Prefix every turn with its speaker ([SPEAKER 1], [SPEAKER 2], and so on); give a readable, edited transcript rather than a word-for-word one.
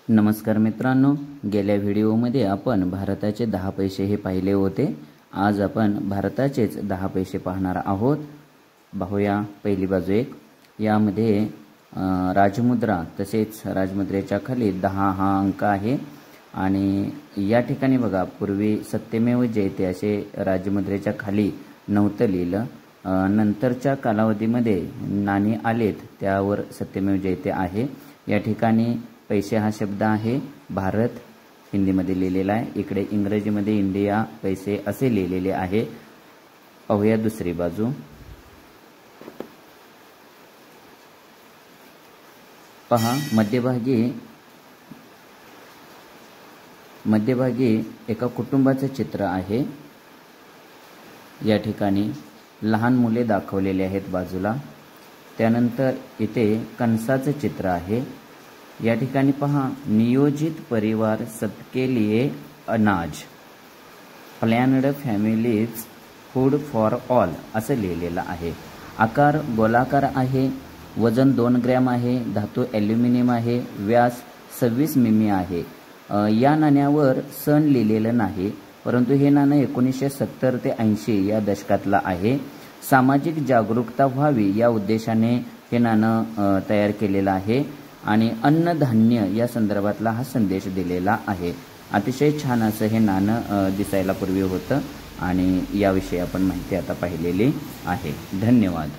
[SPEAKER 1] नमस्कार मित्रांनो, गेल्या व्हिडिओमध्ये आपण भारताचे 10 पैसे हे पाहिले होते। आज आपण भारताचेच 10 पैसे पाहणार आहोत। पाहूया पहिली बाजू एक। यामध्ये राजमुद्रा तसेच राजमुद्रेच्या खाली 10 हा अंक आहे आणि या ठिकाणी बघा पूर्वी सत्यमेव जयते असे राजमुद्रेच्या खाली नव्हतं लिहिलं। नंतरच्या कालावधीमध्ये नाणी आलेत त्यावर सत्यमेव जयते आहे। या ठिकाणी पैसे हा शब्द आहे, भारत हिंदीमध्ये लिहिलेला आहे, इकडे इंग्रजीमध्ये इंडिया पैसे असे लिहिलेले आहे। पाहूया दुसरी बाजू। पहा मध्यभागी एका कुटुंबाचे चित्र आहे। या ठिकाणी लहान मुले दाखवलेले आहेत बाजूला। त्यानंतर इथे कणसाचे चित्र आहे। या ठिकाणी पहा नियोजित परिवार सबके लिए अनाज, planned families food for all असं लिहिलेलं आहे। आकार गोलाकार आहे, वजन 2 ग्रॅम आहे, धातू ॲल्युमिनियम आहे, व्यास 26 मिमी आहे। या नाण्यावर सन लिहिलेलं नाही, परंतु हे नाणं 1970 ते 80 या दशकातलं आहे। सामाजिक जागरूकता व्हावी या उद्देशाने हे नाणं तयार केलेलं आहे आणि अन्नधान्य या संदर्भातला हा संदेश दिलेला आहे। अतिशय छान असं हे नाणं दिसायला पूर्वी होतं आणि याविषयी आपण माहिती आता पाहिलेली आहे। धन्यवाद।